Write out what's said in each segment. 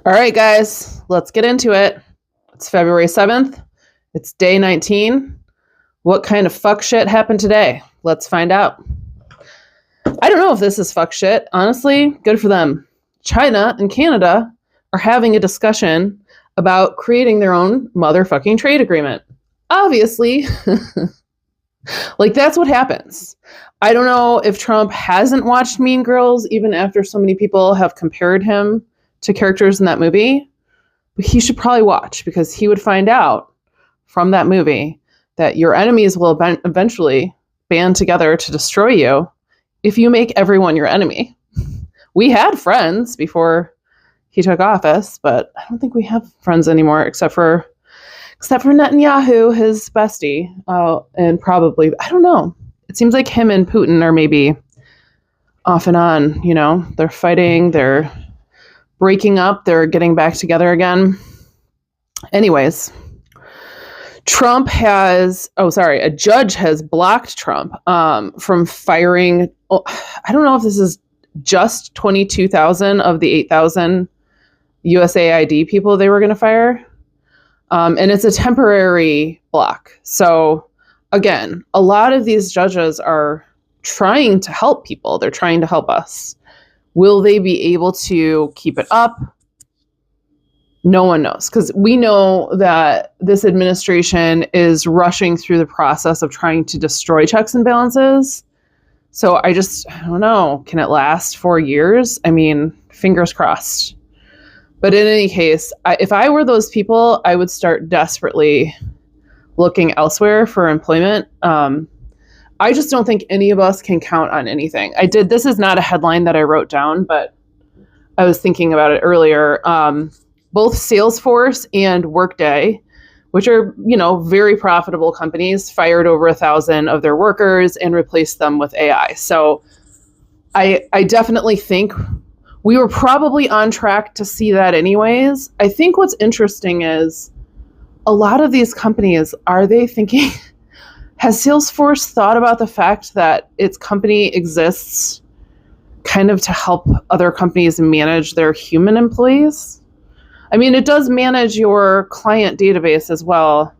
All right, guys, let's get into it. It's February 7th. It's day 19. What kind of fuck shit happened today? Let's find out. I don't know if this is fuck shit. Honestly, good for them. China and Canada are having a discussion about creating their own motherfucking trade agreement. Obviously, like that's what happens. I don't know if Trump hasn't watched Mean Girls, even after so many people have compared him to characters in that movie, but he should probably watch because he would find out from that movie that your enemies will eventually band together to destroy you if you make everyone your enemy. We had friends before he took office, but I don't think we have friends anymore except for Netanyahu, his bestie, and probably, I don't know. It seems like him and Putin are maybe off and on, you know, they're fighting, they're breaking up, they're getting back together again. Anyways, a judge has blocked Trump from firing, I don't know if this is just 22,000 of the 8,000 USAID people they were going to fire. And it's a temporary block. So again, a lot of these judges are trying to help people. They're trying to help us. Will they be able to keep it up? No one knows, because we know that this administration is rushing through the process of trying to destroy checks and balances. So I don't know. Can it last 4 years? I mean, fingers crossed. But in any case, if I were those people, I would start desperately looking elsewhere for employment. I just don't think any of us can count on anything. This is not a headline that I wrote down, but I was thinking about it earlier. Both Salesforce and Workday, which are, very profitable companies, fired over 1,000 of their workers and replaced them with AI. So I definitely think we were probably on track to see that anyways. I think what's interesting is a lot of these companies, are they thinking, has Salesforce thought about the fact that its company exists kind of to help other companies manage their human employees? I mean, it does manage your client database as well.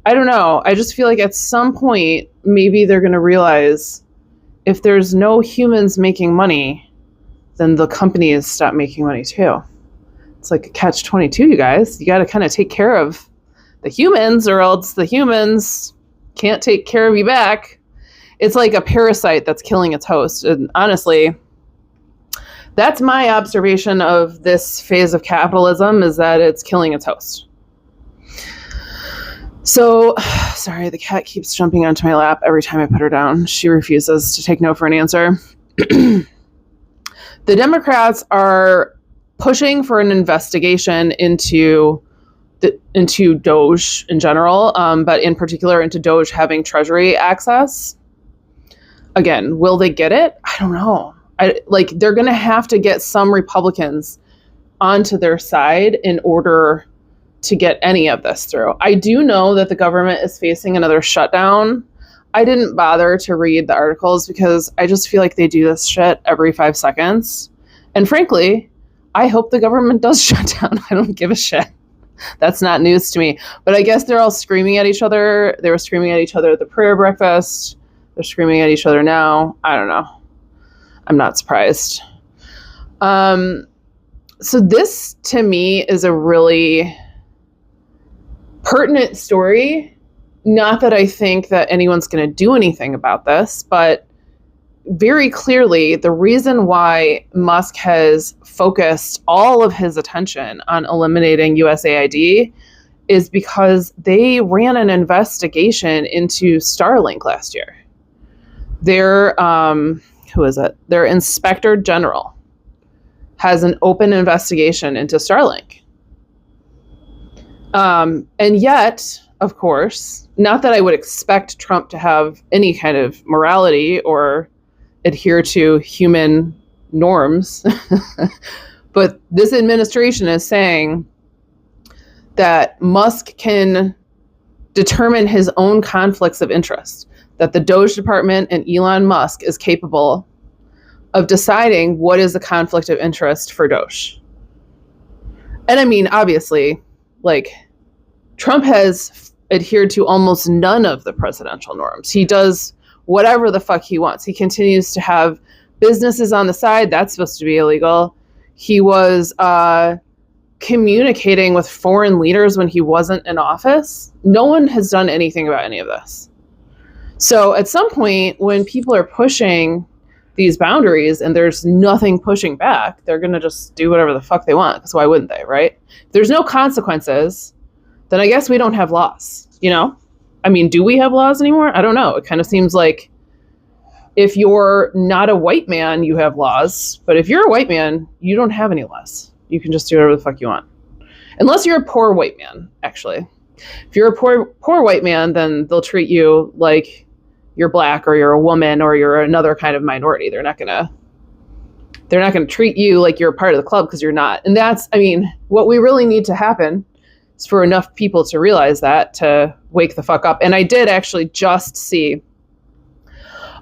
I don't know. I just feel like at some point, maybe they're going to realize if there's no humans making money, then the companies stop making money too. It's like a catch-22, you guys. You got to kind of take care of the humans, or else the humans can't take care of you back. It's like a parasite that's killing its host. And honestly, that's my observation of this phase of capitalism, is that it's killing its host. So, sorry, the cat keeps jumping onto my lap every time I put her down. She refuses to take no for an answer. The Democrats are pushing for an investigation into Doge in general, but in particular into Doge having Treasury access. Again, will they get it? I don't know. They're going to have to get some Republicans onto their side in order to get any of this through. I do know that the government is facing another shutdown. I didn't bother to read the articles because I just feel like they do this shit every 5 seconds. And frankly, I hope the government does shut down. I don't give a shit. That's not news to me. But I guess they're all screaming at each other. They were screaming at each other at the prayer breakfast. They're screaming at each other now. I don't know. I'm not surprised. So this, to me, is a really pertinent story. Not that I think that anyone's going to do anything about this, but very clearly, the reason why Musk has focused all of his attention on eliminating USAID is because they ran an investigation into Starlink last year. Their Their Inspector General has an open investigation into Starlink. And yet, of course, not that I would expect Trump to have any kind of morality or adhere to human norms, but this administration is saying that Musk can determine his own conflicts of interest, that the Doge department and Elon Musk is capable of deciding what is a conflict of interest for Doge. And I mean, obviously, like, Trump has adhered to almost none of the presidential norms. He does whatever the fuck he wants. He continues to have businesses on the side. That's supposed to be illegal. He was communicating with foreign leaders when he wasn't in office. No one has done anything about any of this. So at some point, when people are pushing these boundaries and there's nothing pushing back, they're going to just do whatever the fuck they want, because why wouldn't they, right? If there's no consequences, then I guess we don't have laws, you know? I mean, do we have laws anymore? I don't know. It kind of seems like if you're not a white man, you have laws. But if you're a white man, you don't have any laws. You can just do whatever the fuck you want. Unless you're a poor white man, actually. If you're a poor white man, then they'll treat you like you're black or you're a woman or you're another kind of minority. They're not gonna treat you like you're a part of the club, because you're not. And that's, I mean, what we really need to happen is for enough people to realize that, to wake the fuck up. And I did actually just see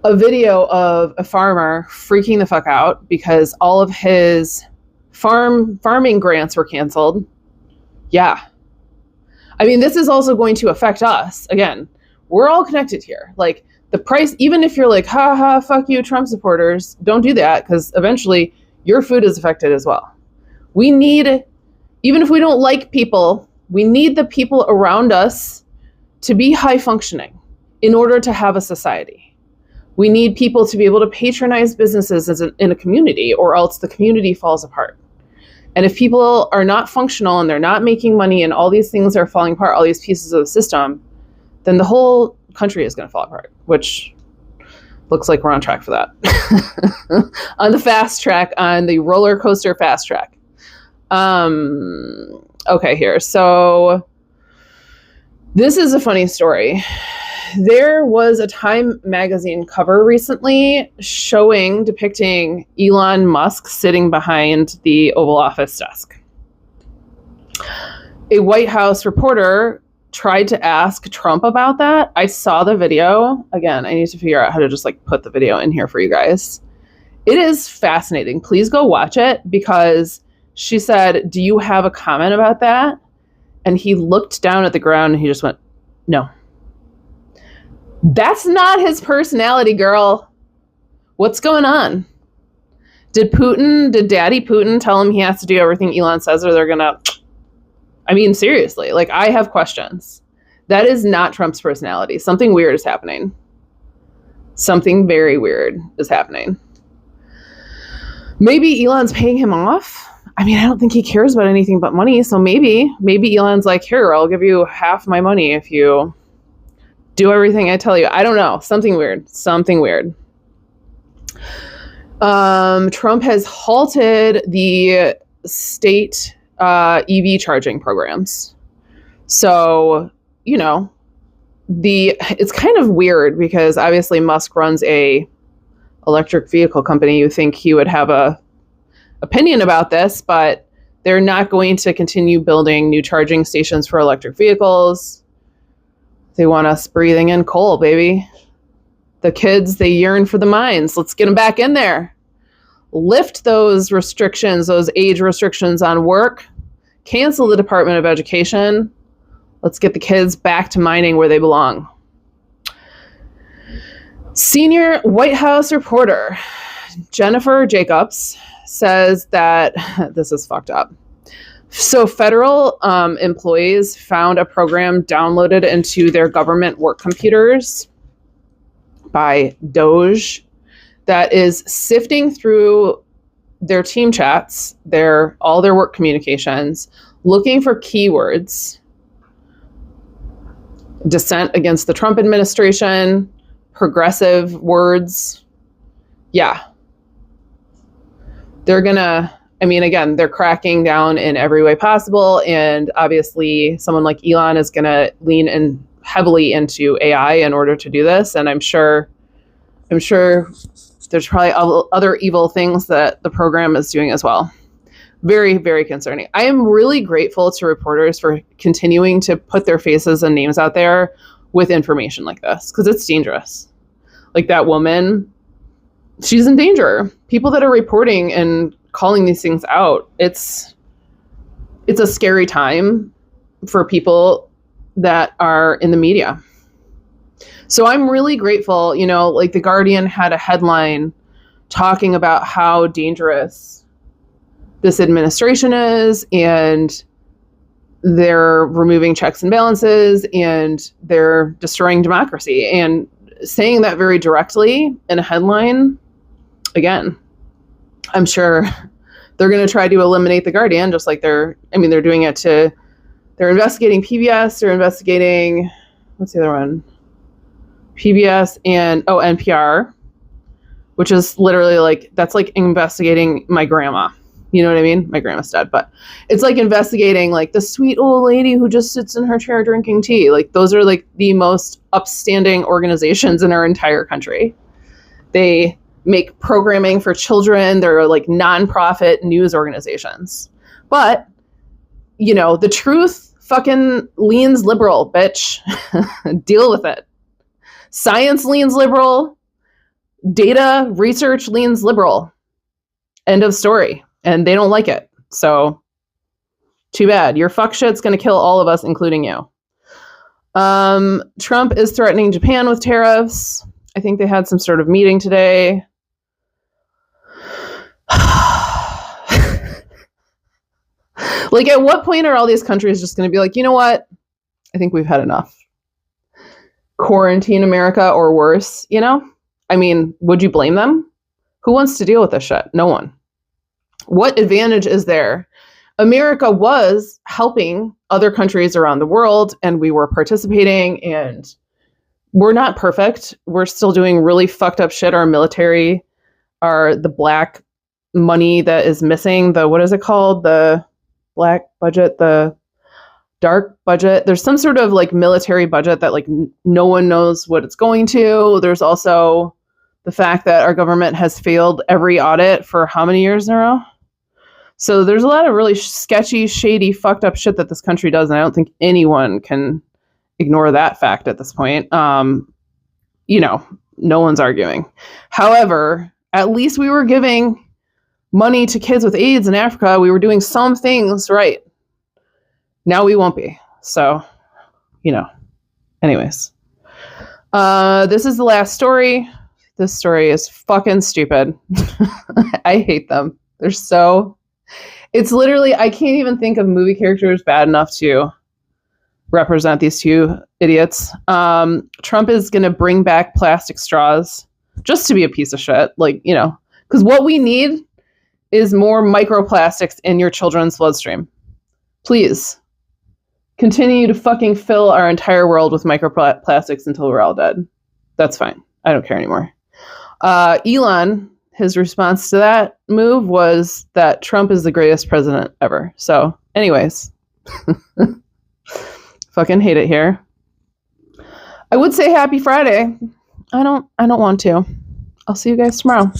a video of a farmer freaking the fuck out because all of his farming grants were canceled. Yeah. I mean, this is also going to affect us. Again, we're all connected here. Like, the price, even if you're like, ha ha, fuck you, Trump supporters, don't do that, because eventually your food is affected as well. We need, even if we don't like people, we need the people around us to be high functioning in order to have a society. We need people to be able to patronize businesses in a community, or else the community falls apart. And if people are not functional and they're not making money and all these things are falling apart, all these pieces of the system, then the whole country is going to fall apart, which looks like we're on track for that. On the fast track, on the roller coaster fast track. Okay, here. So this is a funny story. There was a Time magazine cover recently depicting Elon Musk sitting behind the Oval Office desk. A White House reporter tried to ask Trump about that. I saw the video. Again, I need to figure out how to just like put the video in here for you guys. It is fascinating. Please go watch it, because she said, "Do you have a comment about that?" And he looked down at the ground and he just went, "No." That's not his personality, girl. What's going on? Did Daddy Putin tell him he has to do everything Elon says, or they're gonna... I mean, seriously, like, I have questions. That is not Trump's personality. Something weird is happening. Something very weird is happening. Maybe Elon's paying him off. I mean, I don't think he cares about anything but money. So maybe Elon's like, here, I'll give you half my money if you do everything I tell you. I don't know. Something weird. Trump has halted the state EV charging programs. So, you know, it's kind of weird because obviously Musk runs a electric vehicle company. You think he would have a opinion about this, but they're not going to continue building new charging stations for electric vehicles. They want us breathing in coal, baby. The kids, they yearn for the mines. Let's get them back in there. Lift those restrictions, those age restrictions on work. Cancel the Department of Education. Let's get the kids back to mining where they belong. Senior White House reporter Jennifer Jacobs says that this is fucked up. So federal employees found a program downloaded into their government work computers by Doge that is sifting through their team chats, all their work communications, looking for keywords: dissent against the Trump administration, progressive words. Yeah. They're cracking down in every way possible. And obviously someone like Elon is going to lean in heavily into AI in order to do this. And I'm sure there's probably other evil things that the program is doing as well. Very, very concerning. I am really grateful to reporters for continuing to put their faces and names out there with information like this, because it's dangerous. Like that woman, she's in danger. People that are reporting and calling these things out, it's it's a scary time for people that are in the media. So I'm really grateful, like The Guardian had a headline talking about how dangerous this administration is, and they're removing checks and balances, and they're destroying democracy. And saying that very directly in a headline, again, I'm sure they're going to try to eliminate The Guardian, just like they're doing it they're investigating PBS, they're investigating, what's the other one? PBS and, NPR, which is literally that's like investigating my grandma. You know what I mean? My grandma's dead, but it's like investigating the sweet old lady who just sits in her chair drinking tea. Those are the most upstanding organizations in our entire country. They make programming for children. They're nonprofit news organizations. But, the truth fucking leans liberal, bitch. Deal with it. Science leans liberal. Data research leans liberal. End of story. And they don't like it. So too bad. Your fuck shit's going to kill all of us, including you. Trump is threatening Japan with tariffs. I think they had some sort of meeting today. At what point are all these countries just going to be like, you know what? I think we've had enough. Quarantine America or worse, would you blame them? Who wants to deal with this shit? No one. What advantage is there? America was helping other countries around the world, and we were participating, and we're not perfect. We're still doing really fucked up shit. Our military are the black money that is missing. What is it called? The black budget, the dark budget. There's some sort of military budget that no one knows what it's going to. There's also the fact that our government has failed every audit for how many years in a row? So there's a lot of really sketchy, shady, fucked up shit that this country does, and I don't think anyone can ignore that fact at this point. No one's arguing. However, at least we were giving money to kids with AIDS in Africa. We were doing some things right. Now we won't be. So, anyways. This is the last story. This story is fucking stupid. I hate them. It's literally, I can't even think of movie characters bad enough to represent these two idiots. Trump is going to bring back plastic straws just to be a piece of shit. Because what we need is more microplastics in your children's bloodstream. Please continue to fucking fill our entire world with microplastics until we're all dead. That's fine. I don't care anymore. Elon, his response to that move was that Trump is the greatest president ever. So, anyways, fucking hate it here. I would say happy Friday. I don't want to. I'll see you guys tomorrow.